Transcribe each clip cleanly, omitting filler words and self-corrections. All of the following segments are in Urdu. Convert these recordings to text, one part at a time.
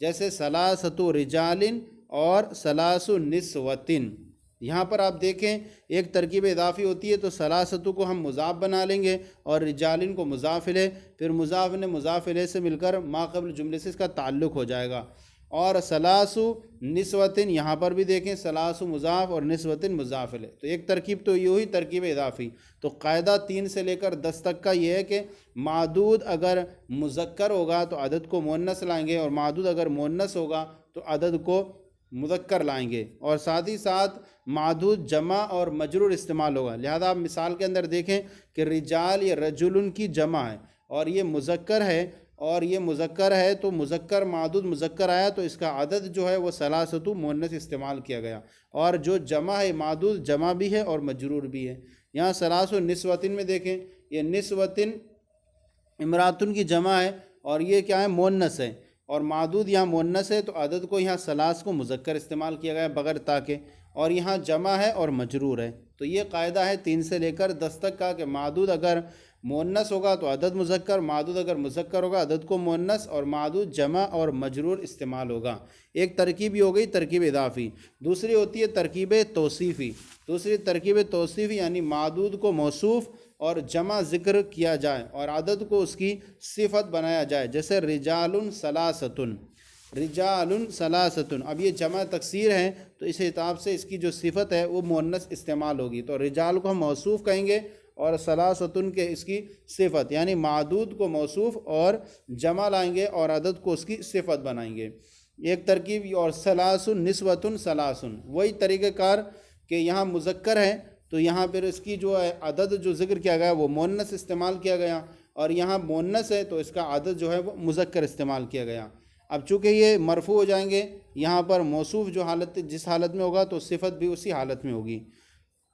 جیسے سلاستو رجالن اور سلاسو نسوتن۔ یہاں پر آپ دیکھیں ایک ترکیب اضافی ہوتی ہے تو سلاستو کو ہم مضاف بنا لیں گے اور رجالن کو مضاف الیہ، پھر مضاف نے مضاف الیہ سے مل کر ما قبل جملے سے اس کا تعلق ہو جائے گا۔ اور سلاسو نسوتن، یہاں پر بھی دیکھیں سلاسو مضاف اور نسوتن مضاف الیہ، تو ایک ترکیب تو یہ ہوئی ترکیب اضافی۔ تو قاعدہ 3 سے لے کر 10 تک کا یہ ہے کہ معدود اگر مذکر ہوگا تو عدد کو مؤنث لائیں گے، اور معدود اگر مؤنث ہوگا تو عدد کو مذکر لائیں گے، اور ساتھ ہی ساتھ معدود جمع اور مجرور استعمال ہوگا۔ لہذا آپ مثال کے اندر دیکھیں کہ رجال یہ رجلن کی جمع ہے اور یہ مذکر ہے، اور یہ مذکر ہے تو مذکر معدود مذکر آیا تو اس کا عدد جو ہے وہ سلاستو مؤنث استعمال کیا گیا، اور جو جمع ہے معدود جمع بھی ہے اور مجرور بھی ہے۔ یہاں سلاسو نسوتن میں دیکھیں یہ نسوتن امراتن کی جمع ہے اور یہ کیا ہے مؤنث ہے، اور معدود یہاں مؤنث ہے تو عدد کو یہاں سلاس کو مذکر استعمال کیا گیا بغیر تاکہ، اور یہاں جمع ہے اور مجرور ہے۔ تو یہ قاعدہ ہے 3 سے لے کر 10 تک کا کہ معدود اگر مؤنث ہوگا تو عدد مذکر، معدود اگر مذکر ہوگا عدد کو مؤنث، اور معدود جمع اور مجرور استعمال ہوگا۔ ایک ترکیب یہ ہو گئی ترکیب اضافی۔ دوسری ہوتی ہے ترکیب توصیفی۔ دوسری ترکیب توصیفی یعنی معدود کو موصوف اور جمع ذکر کیا جائے اور عدد کو اس کی صفت بنایا جائے، جیسے رجال ثلاثۃ، رجال ثلاثۃ۔ اب یہ جمع تکثیر ہے تو اس اعتبار سے اس کی جو صفت ہے وہ مؤنث استعمال ہوگی، تو رجال کو ہم موصوف کہیں گے اور ثلاثۃ کے اس کی صفت، یعنی معدود کو موصوف اور جمع لائیں گے اور عدد کو اس کی صفت بنائیں گے۔ ایک ترکیب اور ثلاث نسوۃ ثلاث، وہی طریقہ کار کہ یہاں مذکر ہے تو یہاں پھر اس کی جو ہے عدد جو ذکر کیا گیا وہ مؤنث استعمال کیا گیا، اور یہاں مؤنث ہے تو اس کا عدد جو ہے وہ مذکر استعمال کیا گیا۔ اب چونکہ یہ مرفوع ہو جائیں گے، یہاں پر موصوف جو حالت جس حالت میں ہوگا تو صفت بھی اسی حالت میں ہوگی۔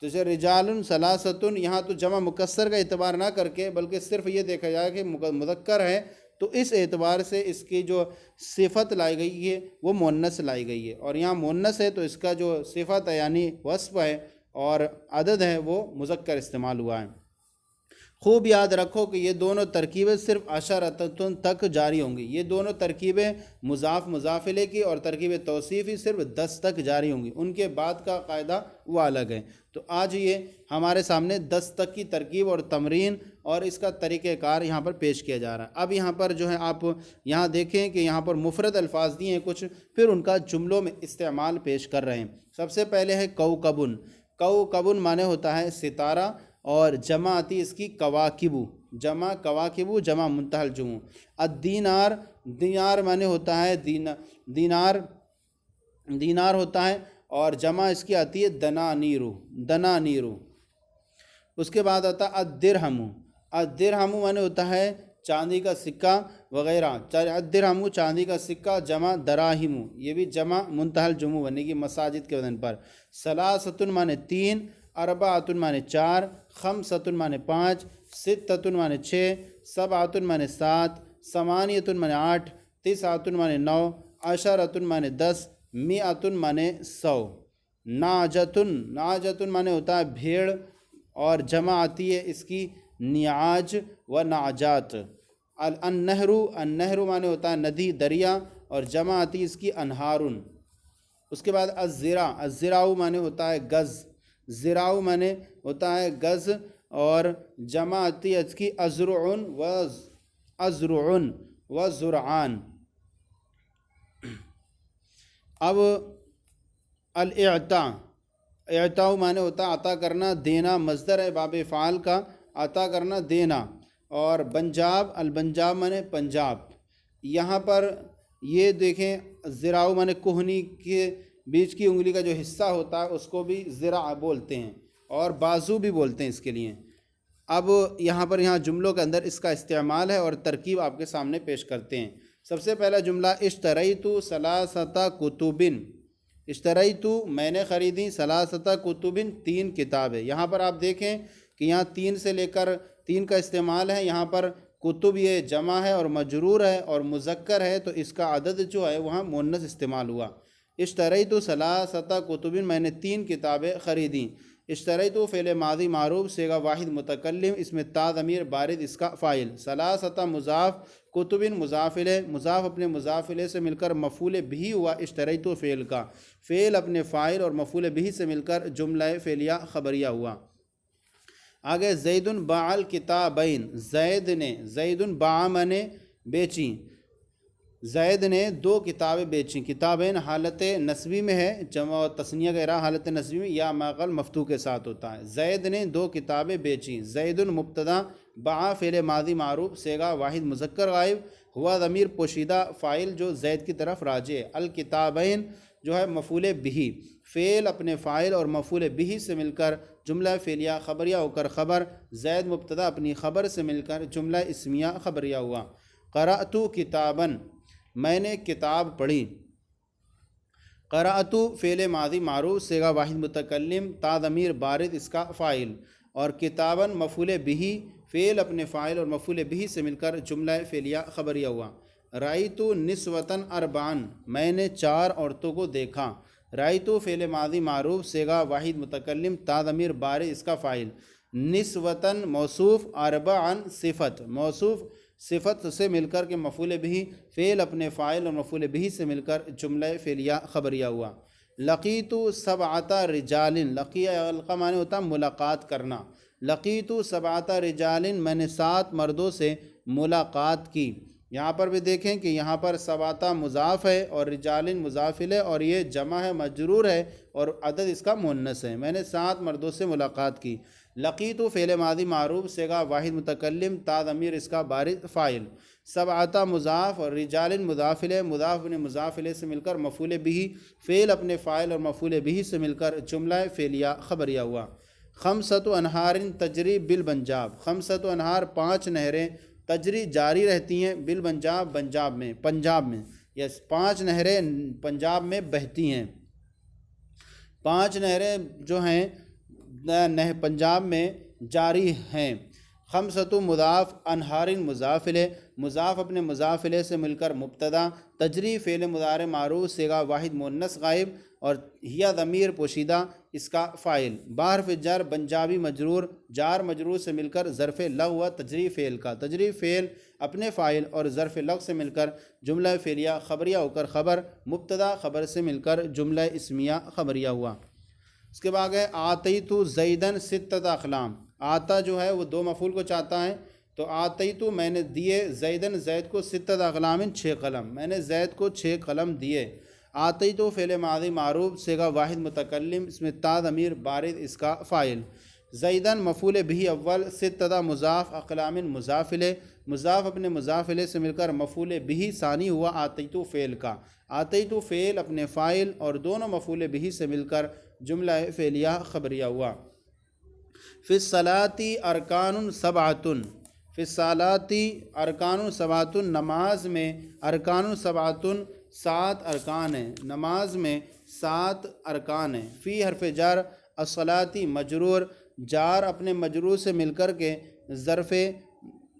تو جیسے رجال ثلاثۃ، یہاں تو جمع مکسر کا اعتبار نہ کر کے بلکہ صرف یہ دیکھا جائے کہ مذکر ہے تو اس اعتبار سے اس کی جو صفت لائی گئی ہے وہ مؤنث لائی گئی ہے، اور یہاں مؤنث ہے تو اس کا جو صفت ہے یعنی وصف ہے اور عدد ہے وہ مذکر استعمال ہوا ہے۔ خوب یاد رکھو کہ یہ دونوں ترکیبیں صرف عشرۃ تک جاری ہوں گی، یہ دونوں ترکیبیں مضاف مضاف الیہ کی اور ترکیب توصیفی صرف 10 تک جاری ہوں گی، ان کے بعد کا قاعدہ وہ الگ ہے۔ تو آج یہ ہمارے سامنے 10 تک کی ترکیب اور تمرین اور اس کا طریقہ کار یہاں پر پیش کیا جا رہا ہے۔ اب یہاں پر جو ہے آپ یہاں دیکھیں کہ یہاں پر مفرد الفاظ دیے ہیں کچھ، پھر ان کا جملوں میں استعمال پیش کر رہے ہیں۔ سب سے پہلے ہے کوکبن۔ کوکبن معنی ہوتا ہے ستارہ، اور جمع آتی اس کی کواکبو، جمع کواکبو، جمع منتہی الجموع۔ الدینار، دینار معنی ہوتا ہے دینار، دینار ہوتا ہے، اور جمع اس کی آتی ہے دنانیرو، دنانیرو۔ اس کے بعد آتا ہے الدرہم، الدرہم معنی ہوتا ہے چاندی کا سکہ وغیرہ، الدرہم چاندی کا سکہ، جمع دراہم، یہ بھی جمع منتہی الجموع بنے گی مساجد کے وزن پر۔ ثلاثۃ معنی 3، اربعۃ معنی 4، خمسۃ معنی 5، ستۃ معنی 6، سبعۃ معنی 7، ثمانیۃ معنی 8، تسعۃ معنی 9، عشرۃ معنی 10، مئۃ معنی 100۔ ناجۃ، ناجۃ معنی ہوتا ہے بھیڑ، اور جمع آتی ہے اس کی نیاج و ناجات۔ النہر، النہر معنی ہوتا ہے ندی دریا، اور جمع آتی ہے اس کی انہارن۔ اس کے بعد الزرع، الزرع معنی ہوتا ہے گز، زراع معنی ہوتا ہے گز، اور جمع آتی ہے اس کی ازرعن و ازرعن و زرعان۔ اب الاعطاء، اعطاء معنی ہوتا ہے عطا کرنا، دینا، مصدر ہے باب فعال کا، عطا کرنا دینا۔ اور بنجاب، البنجاب معنی پنجاب۔ یہاں پر یہ دیکھیں زراع معنی کوہنی کے بیچ کی انگلی کا جو حصہ ہوتا ہے اس کو بھی ذرا بولتے ہیں، اور بازو بھی بولتے ہیں اس کے لیے۔ اب یہاں پر جملوں کے اندر اس کا استعمال ہے اور ترکیب آپ کے سامنے پیش کرتے ہیں۔ سب سے پہلا جملہ اشتریت ثلاثۃ کتب، اشتریت میں نے خریدی، ثلاثۃ کتب 3 کتابیں۔ یہاں پر آپ دیکھیں کہ یہاں 3 سے لے کر 3 کا استعمال ہے، یہاں پر کتب یہ جمع ہے اور مجرور ہے اور مذکر ہے تو اس کا عدد جو ہے وہاں مؤنث استعمال ہوا۔ اشتریت ثلاثۃ کتب، میں نے 3 کتابیں خریدیں۔ اشتریتو فعل ماضی معروف صیغہ واحد متکلم، اس میں تا ضمیر بارد اس کا فاعل، ثلاثہ مضاف، کتب مضاف الیہ، مضاف اپنے مضاف الیہ سے مل کر مفعول بھی ہوا اشتریتو فعل کا، فعل اپنے فاعل اور مفعول بھی سے مل کر جملہ فعلیہ خبریہ ہوا۔ آگے زید باع الکتابین، زید باع نے بیچی، زید نے دو کتابیں بیچیں، کتابین حالت نصبی میں ہے، جمع و تثنیہ غیرہ حالت نصبی میں یا ماقل مفتوح کے ساتھ ہوتا ہے۔ زید نے دو کتابیں بیچیں، زید مبتدا، باع فعل ماضی معروف صیغہ واحد مذکر غائب، ہوا ضمیر پوشیدہ فاعل جو زید کی طرف راجع ہے، الکتابین جو ہے مفعول بھی، فعل اپنے فاعل اور مفعول بھی سے مل کر جملہ فعلیہ خبریہ ہو کر خبر، زید مبتدا اپنی خبر سے مل کر جملہ اسمیہ خبریہ ہوا۔ قرأت کتاباً، میں نے کتاب پڑھی، قرأت فعل ماضی معروف صیغہ واحد متکلم، تا ضمیر بارد اس کا فاعل، اور کتاباً مفعول بھی، فعل اپنے فاعل اور مفعول بھی سے مل کر جملہ فعلیہ خبریہ ہوا۔ رأیت نسوۃ اربعاً، میں نے 4 عورتوں کو دیکھا، رأیت فعل ماضی معروف صیغہ واحد متکلم، تا ضمیر بارد اس کا فاعل، نسوۃ موصوف، اربعاً صفت، موصوف صفت سے مل کر کے مفعول بھی، فعل اپنے فاعل اور مفعول بھی سے مل کر جملہ فعلیہ خبریہ ہوا۔ لقیت سبعۃ رجال، لقیہ القا معنی ہوتا ملاقات کرنا، لقیت سبعۃ رجال، میں نے 7 مردوں سے ملاقات کی۔ یہاں پر بھی دیکھیں کہ یہاں پر سبعۃ مضاف ہے اور رجال مضاف الیہ، اور یہ جمع ہے مجرور ہے اور عدد اس کا مؤنث ہے، میں نے 7 مردوں سے ملاقات کی۔ لقیت فعل ماضی معروف صیغہ واحد متکلم، تا ضمیر اس کا بارد فاعل، سبعۃ مضاف اور رجال مضاف الیہ، مضاف اپنے مضاف الیہ سے مل کر مفعول بھی، فعل اپنے فاعل اور مفعول بھی سے مل کر جملہ فعلیہ خبریہ ہوا۔ خمسۃ انہار تجری بالبنجاب، خمسۃ انہار 5 نہریں تجری جاری رہتی ہیں، بالبنجاب پنجاب میں، یس 5 نہریں پنجاب میں بہتی ہیں، 5 نہریں جو ہیں پنجاب میں جاری ہیں۔ خمسۃ مضاف، انہار مضاف الیہ، مضاف اپنے مضاف الیہ سے مل کر مبتدا، تجری فعل مضارع معروف صیغہ واحد مؤنث غائب، اور ہیا ضمیر پوشیدہ اس کا فاعل، بحرف جر بنجابی مجرور، جار مجرور سے مل کر ظرف لغو ہوا تجری فعل کا، تجری فعل اپنے فاعل اور ظرف لغو سے مل کر جملہ فعلیہ خبریہ ہو کر خبر، مبتدا خبر سے مل کر جملہ اسمیہ خبریہ ہوا۔ اس کے بعد ہے آتیت زیدن 6 اقلام، آتا جو ہے وہ 2 مفعول کو چاہتا ہے، تو آتیت میں نے دیے، زیدن زید کو 6 اقلام 6 قلم، میں نے زید کو 6 قلم دیے۔ آتیت فعل ماضی معروف صیغہ واحد متکلم، اس میں تا ضمیر بارد اس کا فاعل، زیدن مفعول بھی اول، 6 مضاف، اقلام مضاف الیہ، مضاف اپنے مضاف الیہ سے مل کر مفعول بھی ثانی ہوا آتیت فعل کا، آتیت فعل اپنے فاعل اور دونوں مفعول بھی سے مل کر جملہ فعلیہ خبریہ ہوا۔ فی الصلاۃ ارکان 7، فی الصلاۃ ارکان 7، نماز میں ارکان 7 7 ارکان ہیں، نماز میں 7 ارکان ہیں۔ فی حرف جر، الصلاۃ مجرور، جار اپنے مجرور سے مل کر کے ظرف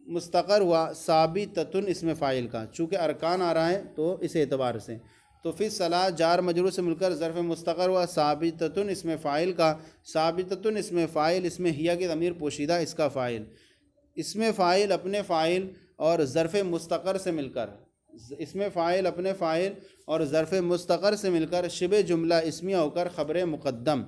مستقر ہوا، ثابتۃ اس میں فاعل کا، چونکہ ارکان آ رہا ہے تو اس اعتبار سے، تو فی الصلاۃ جار مجرور سے مل کر ظرف مستقر ہوا، ثابتۃ اس میں فاعل کا، ثابتۃ اس میں فاعل، اس میں ہیا کی ضمیر پوشیدہ اس کا فاعل، اس میں فاعل اپنے فاعل اور ظرف مستقر سے مل کر، اس میں فاعل اپنے فاعل اور ظرف مستقر سے مل کر شبہ جملہ اسمیہ ہو کر خبر مقدم،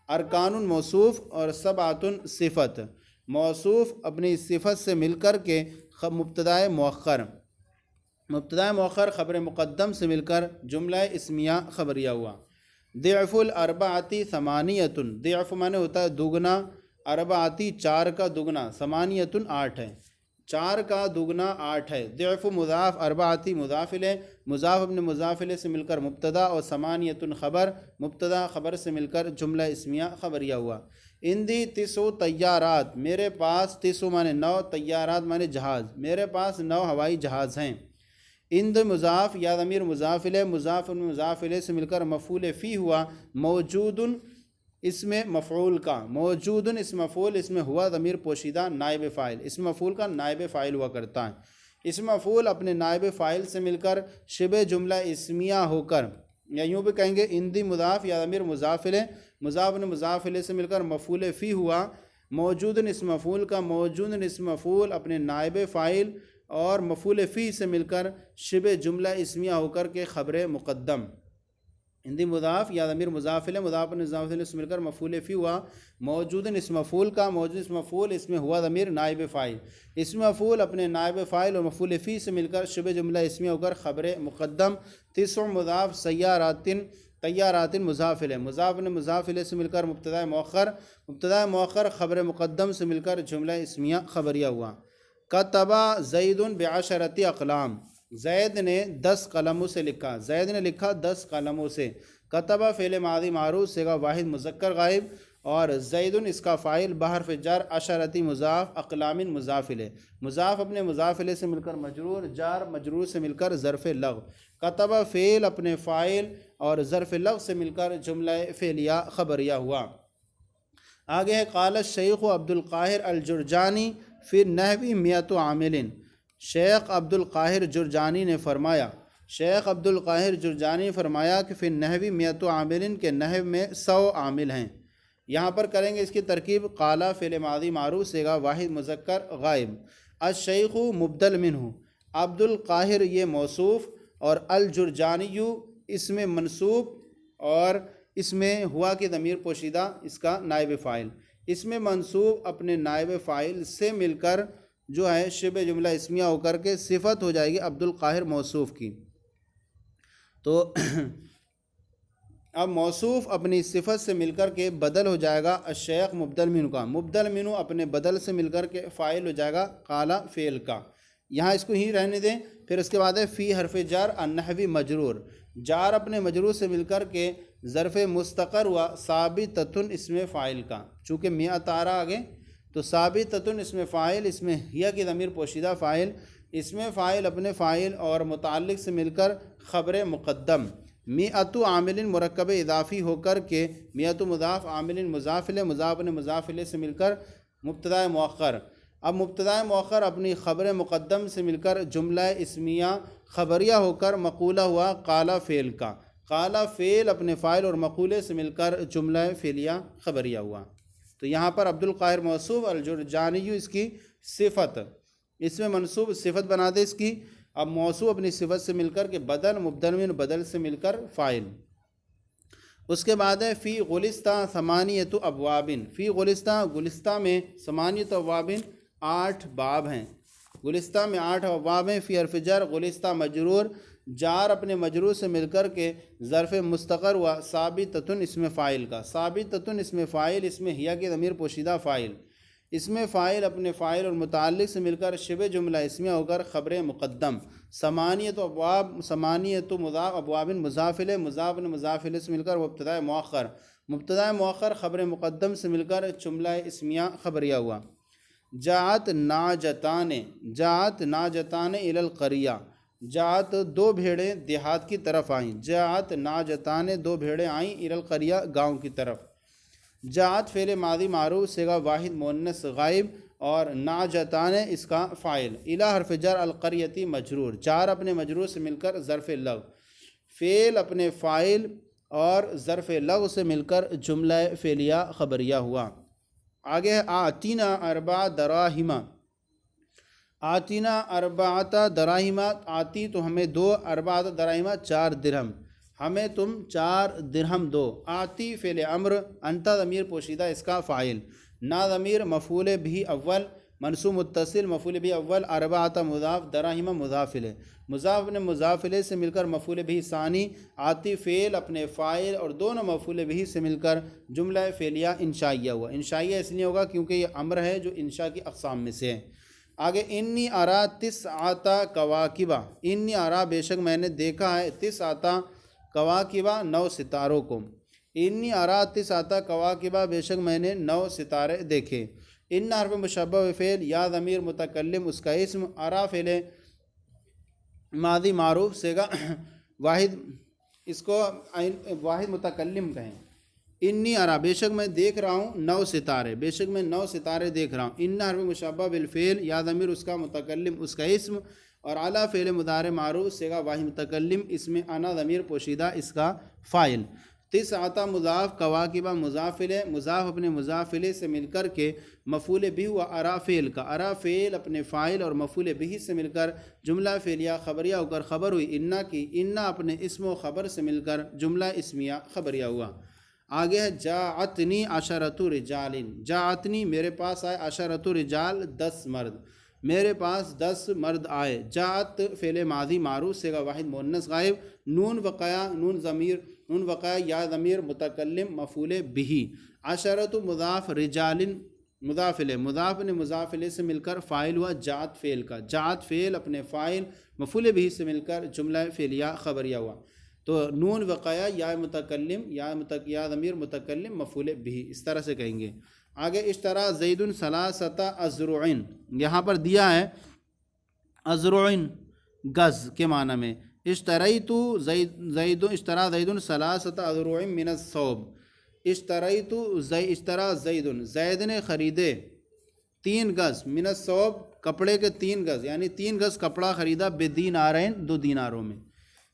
ارکان موصوف اور 7 صفت، موصوف اپنی صفت سے مل کر کے مبتدائے مؤخر، مبتدائے مؤخر خبر مقدم سے مل کر جملہ اسمیہ خبریہ ہوا۔ ضعف الاربعۃ 8، ضعف معنی ہوتا ہے دگنا، اربعاتی 4 کا دگنا، 8 8 ہے، 4 کا دگنا 8 ہے۔ ضعف مضاف، اربعاتی مضاف الیہ، مضاف اپنے مضاف الیہ سے مل کر مبتدا، اور 8 خبر، مبتدا خبر سے مل کر جملہ اسمیہ خبریہ ہوا۔ اندی 9 طیارات، میرے پاس، 9 معنی 9، طیارات معنی جہاز، میرے پاس 9 ہوائی جہاز ہیں۔ اند مضاف یا ضمیر مضاف الیہ، مضاف مضاف الیہ سے مل کر مفعول فی ہوا، موجود اس میں مفعول کا، موجود اس مفعول، اس میں ہوا ضمیر پوشیدہ نائب فاعل، اس مفعول کا نائب فاعل ہوا کرتا ہے، اس مفعول اپنے نائب فاعل سے مل کر شبہ جملہ اسمیہ ہو کر، یا یوں بھی کہیں گے اندی مضاف یا ضمیر مضاف الیہ، مضاف نے مضاف الیہ سے مل کر مفعول فی ہوا، موجود اسم مفعول کا موجود اسم مفعول اپنے نائب فاعل اور مفعول فی سے مل کر شبہ جملہ اسمیہ ہو کر کے خبر مقدم، ہندی مضاف یا ضمیر مضاف الیہ مضاف نے مضاف الیہ سے مل کر مفعول فی ہوا، موجود اسم مفعول کا موجود اسم مفعول اس میں ہوا ضمیر نائب فاعل، اسم مفعول اپنے نائب فاعل اور مفعول فی سے مل کر شبہ جملہ اسمیہ ہو کر خبر مقدم، تسع مضاف طیارات مضاف الیہ مضاف نے مضاف الیہ سے مل کر مبتدا مؤخر خبر مقدم سے مل کر جملہ اسمیہ خبریہ ہوا۔ کتبہ زید بعشرۃ اقلام، زید نے 10 قلموں سے لکھا، زید نے لکھا 10 قلموں سے۔ کتبہ فعل ماضی معروف صیغہ واحد مذکر غائب، اور زید اس کا فاعل بحرف جر، عشرتی مضاف، اقلام مضاف الیہ، مضاف اپنے مضاف الیہ سے مل کر مجرور، جار مجرور سے مل کر ظرف لغو، کتبہ فعل اپنے فاعل اور ظرف لغو سے مل کر جملہ فعلیہ خبریہ ہوا۔ آگے ہے قال الشیخ عبد القاہر الجرجانی فی النحو مئۃ عامل، شیخ عبد القاہر جرجانی نے فرمایا، شیخ عبد القاہر جرجانی نے فرمایا کہ فی النحو مئۃ عامل کے نحو میں 100 عامل ہیں۔ یہاں پر کریں گے اس کی ترکیب، قال فعل ماضی معروف صیغہ واحد مذکر غائب، الشیخ مبدل منہ، عبد القاہر یہ موصوف، اور الجرجانی اس میں منصوب، اور اس میں ہوا کہ ضمیر پوشیدہ اس کا نائب فاعل، اس میں منصوب اپنے نائب فاعل سے مل کر جو ہے شبہ جملہ اسمیہ ہو کر کے صفت ہو جائے گی عبد القاہر موصوف کی۔ تو اب موصوف اپنی صفت سے مل کر کے بدل ہو جائے گا الشیخ مبدل منہ کا، مبدل منہ اپنے بدل سے مل کر کے فاعل ہو جائے گا قال فعل کا، یہاں اس کو ہی رہنے دیں۔ پھر اس کے بعد ہے فی حرف جار النحوی مجرور، جار اپنے مجرور سے مل کر کے ظرف مستقر ہوا ثابتۃ اسم فاعل کا، چونکہ مئۃ آ رہا آگے تو ثابتۃ اسم فاعل، اس میں ہیا کی ضمیر پوشیدہ فاعل، اسم فاعل اپنے فاعل اور متعلق سے مل کر خبر مقدم، مئۃ عامل مرکب اضافی ہو کر کے مئۃ مضاف عامل مضاف الیہ مضاف نے مضاف الیہ سے مل کر مبتدا مؤخر، اب مبتدا مؤخر اپنی خبر مقدم سے مل کر جملہ اسمیہ خبریہ ہو کر مقولہ ہوا قال فعل کا، قال فعل اپنے فاعل اور مقولے سے مل کر جملہ فعلیہ خبریہ ہوا۔ تو یہاں پر عبد القاہر موصوف، الجرجانی اس کی صفت، اس میں منصوب صفت بنا دے اس کی، اب موصوف اپنی صفت سے مل کر کے بدل، مبدل من بدل سے مل کر فاعل۔ اس کے بعد ہے فی غلستہ ثمانیۃ ابواب، فی غلستہ، گلستہ میں ثمانیۃ ابواب 8 باب ہیں، گلستہ میں 8 ابواب ہیں۔ فی حرف جر غلستہ مجرور، جار اپنے مجرور سے مل کر کے ظرف مستقر ہوا ثابتۃ اسم فاعل کا، ثابتۃ اسم فاعل، اس میں ہیا کی ضمیر پوشیدہ فاعل، اس میں فاعل اپنے فاعل اور متعلق سے مل کر شبہ جملہ اسمیہ ہو کر خبر مقدم، ثمانیۃ ابواب، ثمانیۃ مضاف، ابواب مضاف الیہ مضاف نے مضاف الیہ سے مل کر مبتدا مؤخر، مبتدا مؤخر خبر مقدم سے مل کر جملہ اسمیہ خبریہ ہوا۔ جاءت ناجتان، جاءت ناجتان الی القریہ، جاءت 2 بھیڑیں دیہات کی طرف آئیں، جاءت ناجتان 2 بھیڑیں آئیں الی القریہ گاؤں کی طرف۔ جاءت فعل ماضی معروف صیغہ واحد مؤنث غائب، اور ناجتان اس کا فاعل، الی حرف جر القریتی مجرور، جار اپنے مجرور سے مل کر ظرف لغو، فعل اپنے فاعل اور ظرف لغو سے مل کر جملہ فعلیہ خبریہ ہوا۔ آگے ہے آتینا 4 دراہم، آتینا 4 دراہم، آتی تو ہمیں دو، 4 دراہم 4 درہم، ہمیں تم 4 درہم دو۔ آتی فعل امر، انت ضمیر پوشیدہ اس کا فاعل، نا ضمیر مفعول بھی اول منصوب متصل، مفعول بھی اول، 4 مضاف، دراہم مضاف الیہ، مضاف نے مضاف الیہ سے مل کر مفعول بھی ثانی، آتی فعل اپنے فاعل اور دونوں مفعول بھی سے مل کر جملہ فعلیہ انشائیہ ہوا۔ انشائیہ اس لیے ہوگا کیونکہ یہ امر ہے جو انشاء کی اقسام میں سے ہے۔ آگے انی ارا 9 کواکبہ، انی ارا بے شک میں نے دیکھا ہے 9 کواکبہ 9 ستاروں کو، انی ارا 9 کواکبہ بے شک میں نے 9 ستارے دیکھے۔ ان حرف مشبہ فعل، یا ضمیر متکلم اس کا اسم، ارا فعل ماضی معروف صیغہ واحد، اس کو واحد متکلم کہیں۔ انی ارا بے شک میں دیکھ رہا ہوں 9 ستارے، بے شک میں 9 ستارے دیکھ رہا ہوں۔ ان حرف مشبہ بالفعل، یا ضمیر اس کا متکلم اس کا اسم، اور اعلیٰ فعل مضارع معروف صیغہ واحد متکلم، اس میں انا ضمیر پوشیدہ اس کا فاعل۔ تسعۃ مضاف کواکبہ مضافل مضاف اپنے مضافلے سے مل کر کے مفعول بھی ہوا ارا فعل کا، ارا فعل اپنے فاعل اور مفعول بھی سے مل کر جملہ فعلیہ خبریہ ہو کر خبر ہوئی انا کی، انا اپنے اسم و خبر سے مل کر جملہ اسمیہ خبریہ ہوا۔ آگے ہے جاءتنی عشرۃ رجال، جاءتنی میرے پاس آئے، عشرۃ رجال 10 مرد، میرے پاس 10 مرد آئے۔ جاءت فعل ماضی معروف صیغہ واحد مؤنث غائب، نون وقایا نون وقایا یا ضمیر متکلم مفعول بھی، عشرۃ مضاف رجال مضاف الیہ، مضاف نے مضافلے سے مل کر فاعل ہوا جاءت فعل کا، جاءت فعل اپنے فاعل مفعول بھی سے مل کر جملہ فعلیہ خبریہ ہوا۔ تو نون وقایا یا متکلم یا ضمیر متکلم مفعول بھی، اس طرح سے کہیں گے۔ آگے اشترا زید ثلاثۃ اذرع، یہاں پر دیا ہے اذرع گز کے معنی میں، اشتریت زید اشترا زید ثلاثۃ اذرع من الثوب، اشترا زید نے خریدے 3 گز من الثوب کپڑے کے 3 گز، یعنی 3 گز کپڑا خریدا بدینارین 2 دیناروں میں،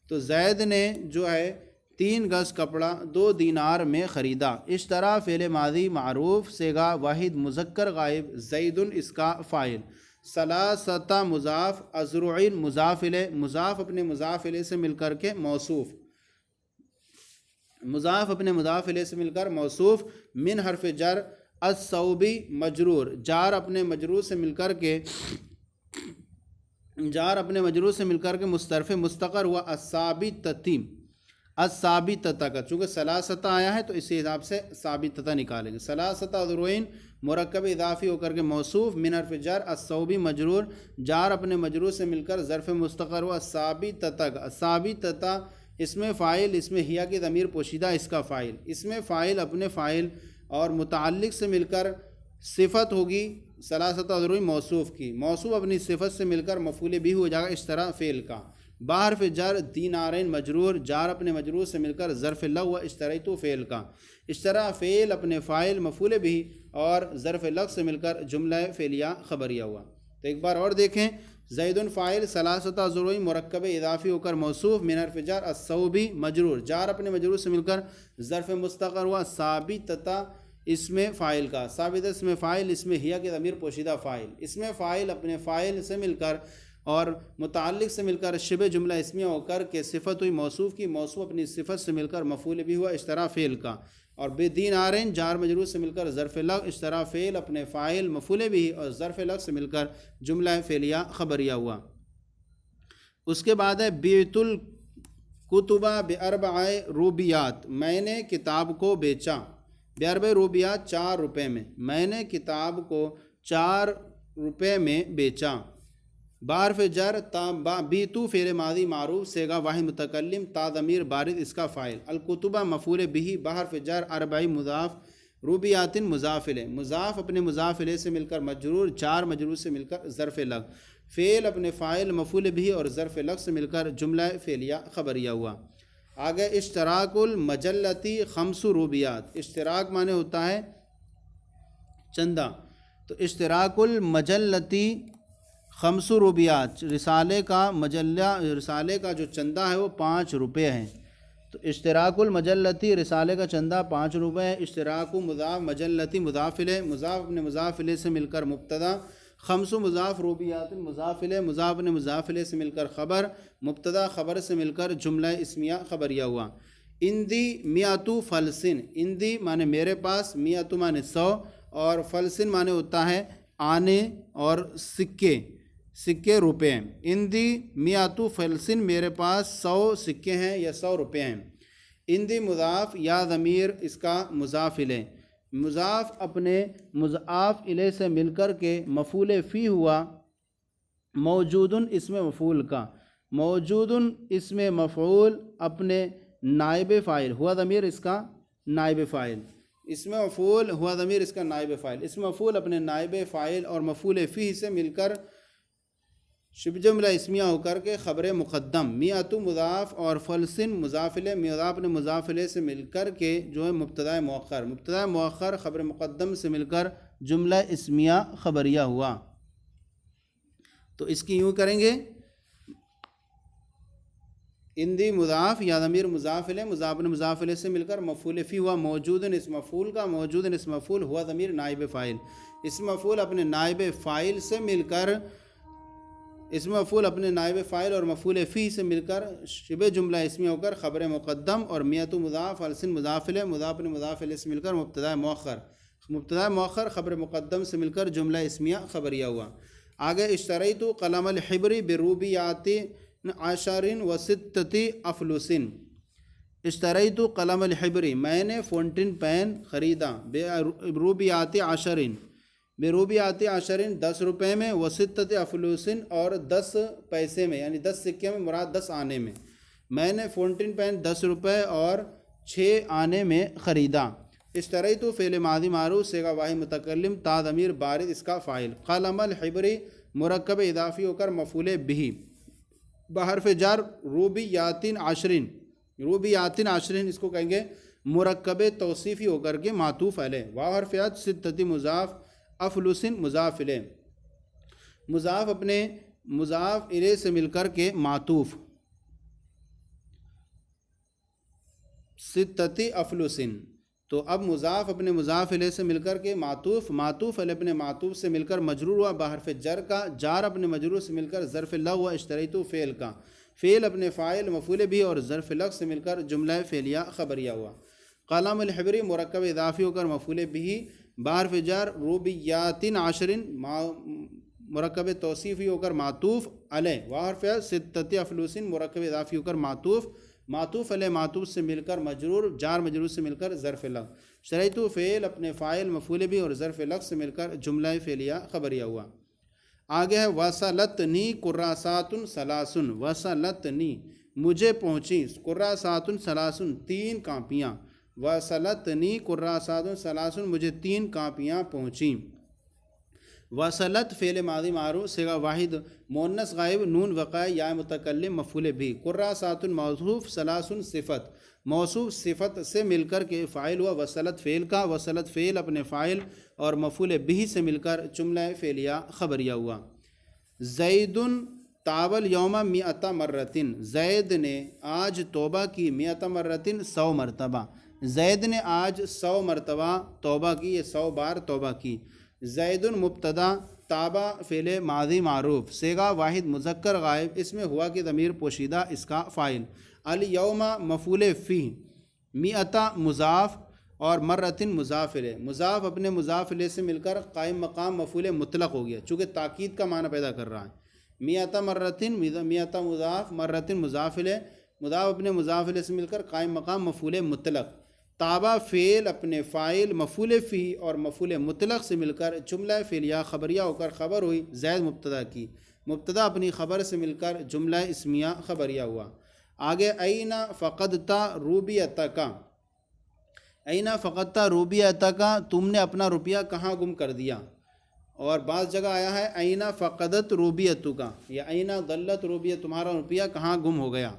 تو زید نے جو ہے 3 گز کپڑا 2 دینار میں خریدا۔ اشترا فعل ماضی معروف صیغہ واحد مذکر غائب، زید اس کا فاعل، ثلاثۃ مضاف اذرع مضاف الیہ، مضاف اپنے مضاف الیہ سے مل کر کے موصوف، مضاف اپنے مضاف الیہ سے مل کر موصوف، من حرف جر الثوب مجرور، جار اپنے مجرور سے مل کر کے مسترف مستقر ہوا الثابتۃ کا، چونکہ ثلاثۃ آیا ہے تو اسی حساب سے ثابتۃ نکالیں گے۔ ثلاثۃ اذرعین مرکب اضافی ہو کر کے موصوف، من حرف جر الثوب مجرور، جار اپنے مجرور سے مل کر ظرف مستقر ہوا ثابتۃ اس میں فاعل، اس میں ہیا کی ضمیر پوشیدہ اس کا فاعل، اس میں فاعل اپنے فاعل اور متعلق سے مل کر صفت ہوگی ثلاثۃ اذرعین موصوف کی، موصوف اپنی صفت سے مل کر مفعول بھی ہو جائے گا اشترا فعل کا، بحرف جر دینارین مجرور، جار اپنے مجرور سے مل کر ظرف لغو و اشتریت فعل کا، اشترا فعل اپنے فاعل مفعول بھی اور ظرف لغو سے مل کر جملہ فعلیہ خبریہ ہوا۔ تو ایک بار اور دیکھیں، زید فاعل ثلاثۃ اذرعین مرکب اضافی ہو کر موصوف، من حرف جر الثوب مجرور، جار اپنے مجرور سے مل کر ظرف مستقر ہوا ثابتۃ اس میں فاعل کا، ثابت اس میں فاعل، اس میں ہیا کے ضمیر پوشیدہ فاعل، اس میں فاعل اپنے فاعل سے مل کر اور متعلق سے مل کر شبہ جملہ اسمیہ ہو کر کے صفت ہوئی موصوف کی، موصوف اپنی صفت سے مل کر مفعول بھی ہوا اشترا فعل کا، اور بدینارین جار مجرور سے مل کر ظرف لغو اشترا فعل اپنے فاعل مفعول بھی اور ظرف لغو سے مل کر جملہ فعلیہ خبریہ ہوا۔ اس کے بعد ہے بیعت الکتب باربع روبیات، میں نے کتاب کو بیچا، باربع روبیات 4 روپے میں، میں نے کتاب کو 4 روپے میں بیچا۔ بحرف جر بیتو فعل ماضی معروف صیغہ واحد متکلم، تا ضمیر بارد اس کا فاعل، الکتبہ مفعول بھی، بحرف جر اربعی مضاف، روبیات مضاف الیہ، مضاف اپنے مضاف الیہ سے مل کر مجرور، 4 مجرور سے مل کر ظرف لغو، فعل اپنے فاعل مفعول بھی اور ظرف لغو سے مل کر جملہ فعلیہ خبریہ ہوا۔ آگے اشتراک المجلتی 5 روبیات، اشتراک معنی ہوتا ہے چندہ، تو اشتراک المجلتی 5 روبیات، رسالے کا جو چندہ ہے وہ 5 روپے ہیں، تو اشتراک المجلتی رسالے کا چندہ 5 روپے ہے۔ اشتراک مضاف مجلتی مضاف الیہ، مضاف اپنے مضاف الیہ سے مل کر مبتدا، 5 مضاف روبیات مضاف الیہ، مضاف اپنے مضاف الیہ سے مل کر خبر، مبتدا خبر سے مل کر جملہ اسمیہ خبریہ ہوا۔ اندی 100 فلسن، اندی معنی میرے پاس، 100 معنی 100 اور فلسن معنی ہوتا ہے آنے اور سکے روپے، اندی 100 فلسن میرے پاس 100 سکے ہیں یا 100 روپے ہیں۔ اندی مضاف یا ضمیر اس کا مضاف الیہ، مضاف اپنے مضاف الیہ سے مل کر کے مفعول فی ہوا، موجودن اسم مفعول کا، موجودن اسم مفعول اپنے نائب فاعل، ہوا ضمیر اس کا نائب فاعل، اسم مفعول ہوا ضمیر اس کا نائب فاعل، اسم مفعول اپنے نائب فاعل اور مفعول فی سے مل کر شبہ جملہ اسمیہ ہو کر کے خبر مقدم، 100 مضاف اور فلسن مضاف الیہ، مضاف نے مضاف الیہ سے مل کر کے جو ہے مبتدا مؤخر خبر مقدم سے مل کر جملہ اسمیہ خبریہ ہوا۔ تو اس کی یوں کریں گے، اندی مضاف یا ضمیر مضاف الیہ، مضاف مضاف الیہ سے مل کر مفعول فی ہوا موجود اسم مفعول کا، موجود اسم مفعول ہوا ضمیر نائب فاعل، اسم مفعول اپنے نائب فاعل سے مل کر، اسم مفعول اپنے نائب فاعل اور مفعول فی سے مل کر شبہ جملہ اسمی ہو کر خبر مقدم، اور میت مضاف السن مضاف الیہ، مضاف مضاف الیہ سے مل کر مبتدا مؤخر، مبتدا مؤخر خبر مقدم سے مل کر جملہ اسمیہ خبریہ ہوا۔ آگے اشتریت قلم الحبر بروبیات عشر و ستۃ افلس، اشتریت قلم الحبر میں نے فونٹن پین خریدا، بروبیات عشرین، بروبیات عشرین 10 روپے میں، و ستۃ افلوسن اور 10 پیسے میں، یعنی 10 سکے میں مراد 10 آنے میں نے فونٹن پین 10 روپے اور 6 آنے میں خریدا۔ اشتریت فعل ماضی معروف صیغہ واحد متکلم تا ضمیر بارد اس کا فاعل، قلم الحبر مرکب اضافی ہو کر مفعول بہ، بحرف جر روبیات عشرین، روبیات عشرین اس کو کہیں گے مرکب توصیفی ہو کر کے معطوف علیہ، واو حرف عطف، ستۃ مضاف، افلسن مضاف الیہ، مضاف اپنے مضاف الیہ سے مل کر کے معطوف، ستۃ افلسن، تو اب مضاف اپنے مضاف الیہ سے مل کر کے معطوف، معطوف علیہ اپنے معطوف سے مل کر مجرور ہوا بحرف جر کا، جار اپنے مجرور سے مل کر ظرف لغو ہوا، اشتریت فعل کا، فعل اپنے فاعل مفعول بھی اور ظرف لغو سے مل کر جملہ فعلیہ خبریہ ہوا۔ قلم الحبر مرکب اضافی ہو کر مفعول بھی، بحرف جر روبیات عشرین مرکب توصیفی ہو کر معطوف علیہ، وحرف ستۃ افلوسن مرکب اضافی ہو کر معطوف، معطوف علیہ معطوف سے مل کر مجرور، جار مجرور سے مل کر ظرف لغو، اشتریت فعل اپنے فاعل مفعول بھی اور ظرف لغو سے مل کر جملہ فعلیہ خبریہ ہوا۔ آگے ہے وصلتنی کراسات ثلاث، وصلتنی مجھے پہنچی، کراسات ثلاث 3 کاپیاں، وصلتنی کراسات ثلاث مجھے 3 کاپیاں پہنچیں۔ وصلت فعل ماضی معروف صیغہ واحد مؤنث غائب نون وقع یا متکلم مفعول بھی، کراسات موصوف، ثلاث صفت، موصوف صفت سے مل کر کے فاعل ہوا وصلت فعل کا، وصلت فعل اپنے فاعل اور مفعول بھی سے مل کر جملہ فعلیہ خبریہ ہوا۔ زید تاب الیوم 100 مرتن، زید نے آج توبہ کی 100 مرتن 100 مرتبہ، زید نے آج 100 مرتبہ توبہ کی، یہ 100 بار توبہ کی۔ زید مبتدا، تابہ فعل ماضی معروف صیغہ واحد مذکر غائب، اس میں ہوا کی ضمیر پوشیدہ اس کا فاعل، الیوم مفعول فی، 100 مضاف اور مرتن مضاف الیہ، مضاف اپنے مضاف الیہ سے مل کر قائم مقام مفعول مطلق ہو گیا چونکہ تاکید کا معنی پیدا کر رہا ہے۔ 100 مرتن، 100 مضاف، مرتن مضاف الیہ، مضاف اپنے مضاف الیہ سے مل کر قائم مقام مفعول مطلق، تابہ فعل اپنے فاعل مفعول فی اور مفعول مطلق سے مل کر جملہ فعلیہ خبریہ ہو کر خبر ہوئی زید مبتدا کی، مبتدا اپنی خبر سے مل کر جملہ اسمیہ خبریہ ہوا۔ آگے این فقدت روبیتک، این فقدت روبیتک تم نے اپنا روپیہ کہاں گم کر دیا، اور بعض جگہ آیا ہے این فقدت روبیتک، یا این ضلت روبیہ تمہارا روپیہ کہاں گم ہو گیا۔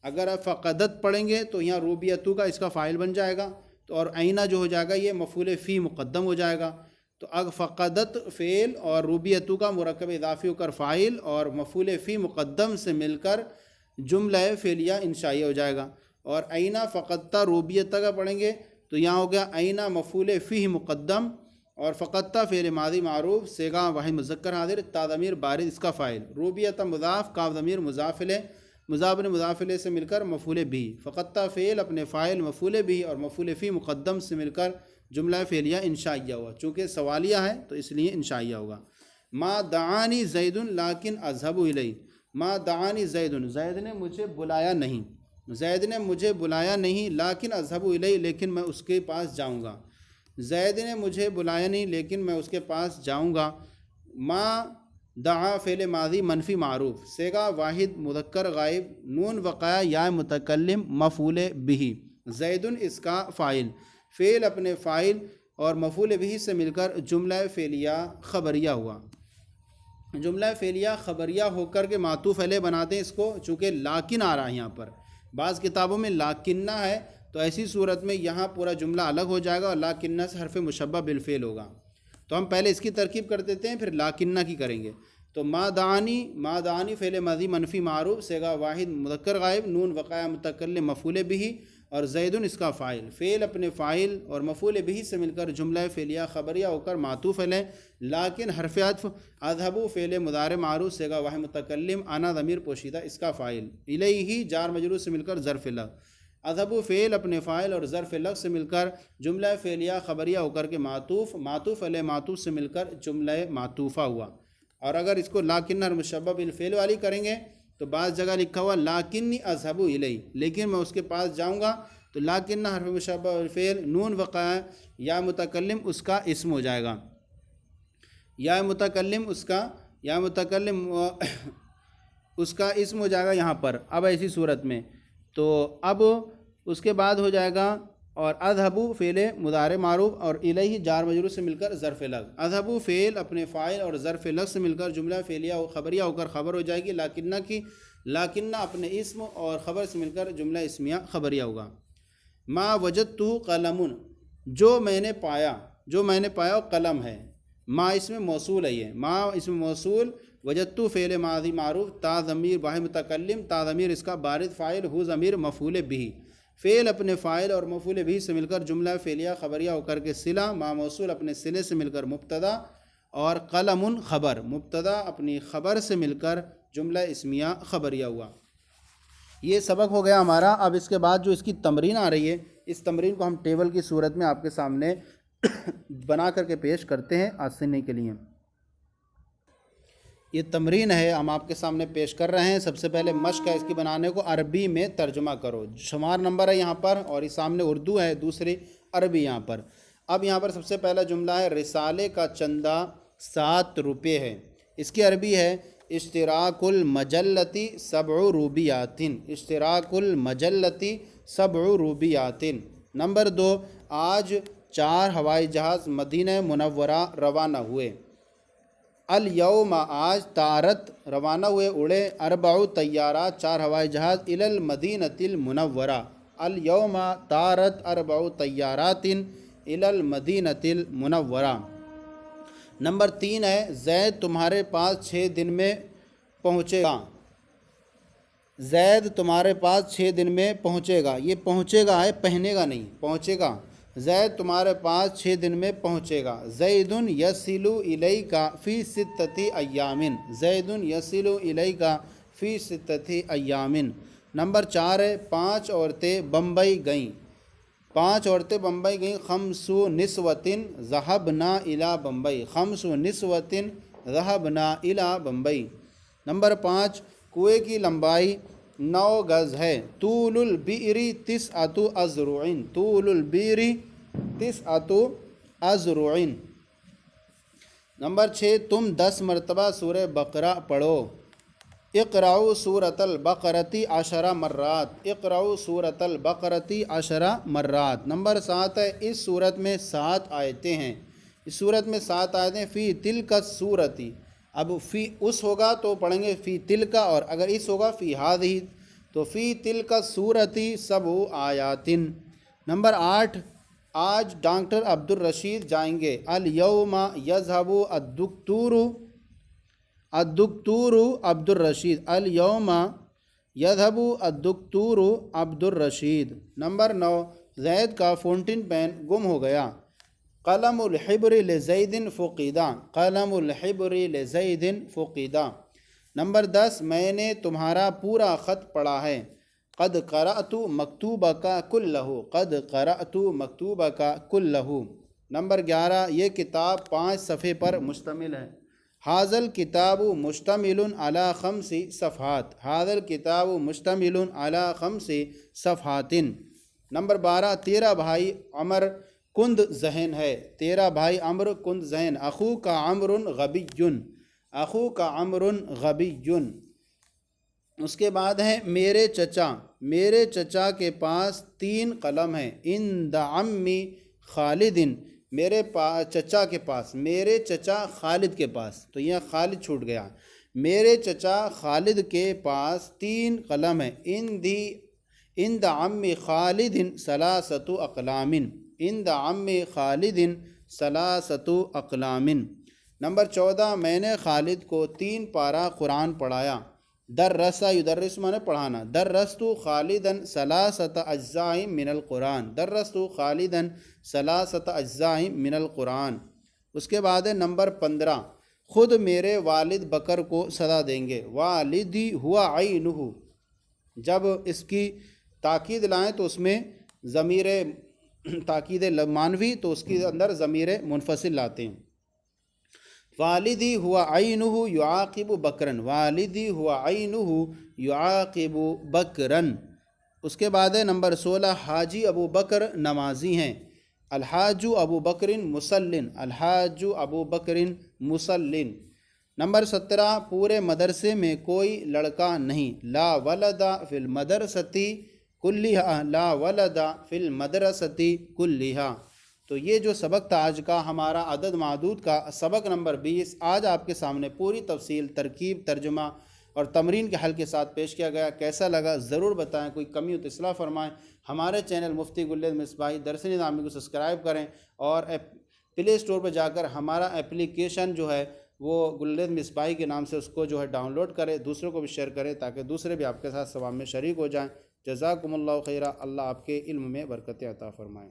اگر آپ فقدت پڑھیں گے تو یہاں روبیتو کا اس کا فاعل بن جائے گا، تو اور اینہ جو ہو جائے گا یہ مفعول فی مقدم ہو جائے گا، تو اگر فقدت فعل اور روبیتو کا مرکب اضافی ہو کر فاعل اور مفعول فی مقدم سے مل کر جملہ فعلیہ انشائیہ ہو جائے گا۔ اور اینہ فقدتہ روبیتہ کا پڑھیں گے تو یہاں ہو گیا اینہ مفعول فی مقدم اور فقدتہ فعل ماضی معروف صیغہ واحد مذکر حاضر تا ضمیر بارد اس کا فاعل، روبیتہ مضاف، کاف ضمیر مضاف الیہ، مضاف مضاف الیہ سے مل کر مفعول بھی، فقدتہ فعل اپنے فاعل مفعول بھی اور مفعول فی مقدم سے مل کر جملہ فعلیہ انشائیہ ہوا، چونکہ سوالیہ ہے تو اس لیے انشائیہ ہوگا۔ ما دعانی زید لیکن اذهب الیہ، ما دعانی زید، زید نے مجھے بلایا نہیں، زید نے مجھے بلایا نہیں، لیکن اذهب الیہ لیکن میں اس کے پاس جاؤں گا، زید نے مجھے بلایا نہیں لیکن میں اس کے پاس جاؤں گا۔ ما دعا فعل ماضی منفی معروف صیغہ واحد مذکر غائب نون وقع یا متکلم مفعول بھی، زید اس کا فاعل، فعل اپنے فاعل اور مفعول بھی سے مل کر جملہ فعلیہ خبریہ ہوا۔ جملہ فعلیہ خبریہ ہو کر کے معطوف علیہ بناتے ہیں اس کو، چونکہ لاکن آ رہا ہے یہاں پر، بعض کتابوں میں لاکنہ ہے تو ایسی صورت میں یہاں پورا جملہ الگ ہو جائے گا اور لاکنہ سے حرف مشبہ بالفعل ہوگا، تو ہم پہلے اس کی ترکیب کر دیتے ہیں پھر لاکنہ کی کریں گے۔ تو ما دعانی فعل ماضی منفی معروف صیغہ واحد مذکر غائب، نون وقاع متکلم مفعول بھی، اور زیدن اس کا فاعل۔ فعل اپنے فاعل اور مفعول بھی سے مل کر جملہ فعلیہ خبریہ ہو کر معطوف ہے، لیکن حرف عطف اذهب فعل مضارع معروف صیغہ واحد متکلم، انا ضمیر پوشیدہ اس کا فاعل، الیہ جار مجرور سے مل کر ظرف لفظ۔ اذهب فعل اپنے فاعل اور ظرف لفظ سے مل کر جملہ فعلیہ خبریہ ہو کر کے معطوف علیہ معطوف سے مل کر جملہ معطوفہ ہوا۔ اور اگر اس کو لاکن حرف مشبہ بالفعل والی کریں گے تو بعض جگہ لکھا ہوا لاکنی اذهب الیہ، لیکن میں اس کے پاس جاؤں گا تو لاکن حرف مشبہ بالفعل نون وقع یا متکلم اس کا اسم ہو جائے گا، یا متکلم اس کا اسم ہو جائے گا یہاں پر۔ اب ایسی صورت میں تو اب اس کے بعد ہو جائے گا اور اذهب فعل مضارع معروف اور الیہ جار مجرور سے مل کر ظرف لفظ۔ اذهب فعل اپنے فاعل اور ظرف لفظ سے مل کر جملہ فعلیہ و خبریہ ہو کر خبر ہو جائے گی، لاکنہ اپنے اسم اور خبر سے مل کر جملہ اسمیہ خبریہ ہوگا۔ ما وجدت قلم، جو میں نے پایا قلم ہے۔ ما اسم موصول ہے، یہ ما اسم موصول، وجدت فعل ماضی معروف، تا ضمیر واحد متکلم، تا ضمیر اس کا بارد فاعل، ہو ضمیر مفعول بھی۔ فعل اپنے فاعل اور مفعول بھی سے مل کر جملہ فعلیہ خبریہ ہو کر کے صلہ، ما موصول اپنے صلے سے مل کر مبتدا، اور قلم خبر، مبتدا اپنی خبر سے مل کر جملہ اسمیہ خبریہ ہوا۔ یہ سبق ہو گیا ہمارا۔ اب اس کے بعد جو اس کی تمرین آ رہی ہے، اس تمرین کو ہم ٹیبل کی صورت میں آپ کے سامنے بنا کر کے پیش کرتے ہیں آسانی کے لیے۔ یہ تمرین ہے ہم آپ کے سامنے پیش کر رہے ہیں۔ سب سے پہلے مشق ہے اس کی بنانے کو، عربی میں ترجمہ کرو۔ شمار نمبر ہے یہاں پر اور اس سامنے اردو ہے، دوسری عربی یہاں پر۔ اب یہاں پر سب سے پہلا جملہ ہے رسالے کا چندہ 7 روپے ہے۔ اس کی عربی ہے اشتراک المجلتی 7 روبیات، اشتراک المجلتی 7 روبیات۔ نمبر 2، آج 4 ہوائی جہاز مدینہ منورہ روانہ ہوئے۔ الیوم آج، طارت روانہ ہوئے، اڑے، 4 طیارات 4 ہوائی جہاز، الی المدینۃ المنورہ۔ الیوم طارت 4 طیارات الی المدینۃ المنورہ۔ نمبر 3 ہے زید تمہارے پاس 6 دن میں پہنچے گا۔ زید تمہارے پاس 6 دن میں پہنچے گا، یہ پہنچے گا ہے، پہنے گا نہیں، پہنچے گا۔ زید تمہارے پاس 6 دن میں پہنچے گا۔ زید یصل الیک فی 6 ایام، زید یصل الیک فی 6 ایام۔ نمبر 4 ہے 5 عورتیں بمبئی گئیں، 5 عورتیں بمبئی گئیں۔ 5 نسوۃ ذهبنا الی بمبئی، 5 نسوۃ ذهبنا الی بمبئی۔ نمبر 5، کنویں کی لمبائی 9 گز ہے۔ طول البئر 9 اذرع، طول البئر 9 اذرع۔ نمبر 6، تم 10 مرتبہ سورہ بقرہ پڑھو۔ اقرأوا سورۃ البقرۃ 10 مرات، اقرأوا سورۃ البقرۃ 10 مرات۔ نمبر 7 ہے اس صورت میں 7 آیتیں ہیں، اس صورت میں 7 آیتیں۔ فی تلک السورۃ، اب فی اس ہوگا تو پڑھیں گے فی تلک، اور اگر اس ہوگا فی ہذہ تو فی تلک السورۃ 7 آیات۔ نمبر 8، آج ڈاکٹر عبدالرشید جائیں گے۔ الیوم یذهب الدکتور عبدالرشید، الیوم یذهب الدکتور عبدالرشید۔ نمبر 9، زید کا فاؤنٹین پین گم ہو گیا۔ قلم الحبر لزید فقیدا، قلم الحبر لزید فقیدا۔ نمبر 10، میں نے تمہارا پورا خط پڑھا ہے۔ قد قرأت مکتوبک کلہ، قد قرأت مکتوبک کلہ۔ نمبر 11، یہ کتاب 5 صفحے پر مشتمل ہے۔ ھذا الکتاب مشتمل علی 5 صفحات، ھذا الکتاب مشتمل علی 5 صفحات۔ نمبر 12، تیرا بھائی عمر کند ذہن ہے، تیرا بھائی عمر کند ذہن۔ اخوک عمر غبی، اخوک عمر غبی۔ اس کے بعد ہے میرے چچا، میرے چچا کے پاس 3 قلم ہیں۔ عند عمی خالد، میرے چچا کے پاس، میرے چچا خالد کے پاس، تو یہ خالد چھوٹ گیا۔ میرے چچا خالد کے پاس 3 قلم ہیں۔ عند عمی خالد 3 اقلام، عند عمی خالد 3 اقلام۔ نمبر 14 میں نے خالد کو 3 پارہ قرآن پڑھایا۔ درس یدرس مانے پڑھانا، درست خالدن ثلاثۃ اجزاء من القرآن، درست خالدن ثلاثۃ اجزاء من القرآن۔ اس کے بعد ہے نمبر 15 خود میرے والد بکر کو صدا دیں گے، والدی ہوا عینہ، جب اس کی تاکید لائیں تو اس میں ضمیر تاکید مانوی تو اس کے اندر ضمیر منفصل لاتے ہیں۔ والدی ہوا عینہ یعاقب بکرن، والدی ہوا عینہ یعاقب بکرن۔ اس کے بعد ہے نمبر 16 حاجی ابو بکر نمازی ہیں، الحاج ابو بکرن مسلن، الحاج ابو بکرن مسلن۔ نمبر 17 پورے مدرسے میں کوئی لڑکا نہیں، لا ولد فی المدرسۃ کلھا، لا ولد فی المدرسۃ کلھا۔ تو یہ جو سبق تھا آج کا ہمارا عدد معدود کا سبق نمبر 20، آج آپ کے سامنے پوری تفصیل، ترکیب، ترجمہ اور تمرین کے حل کے ساتھ پیش کیا گیا۔ کیسا لگا ضرور بتائیں، کوئی کمی ہو تو اصلاح فرمائیں۔ ہمارے چینل مفتی گلید مصباحی درس نظامی کو سبسکرائب کریں اور پلے اسٹور پہ جا کر ہمارا اپلیکیشن جو ہے وہ گلید مصباحی کے نام سے اس کو جو ہے ڈاؤن لوڈ کریں، دوسروں کو بھی شیئر کریں تاکہ دوسرے بھی آپ کے ساتھ ثواب میں شریک ہو جائیں۔ جزاکم اللہ خیرہ، اللہ آپ کے علم میں برکت عطا فرمائیں۔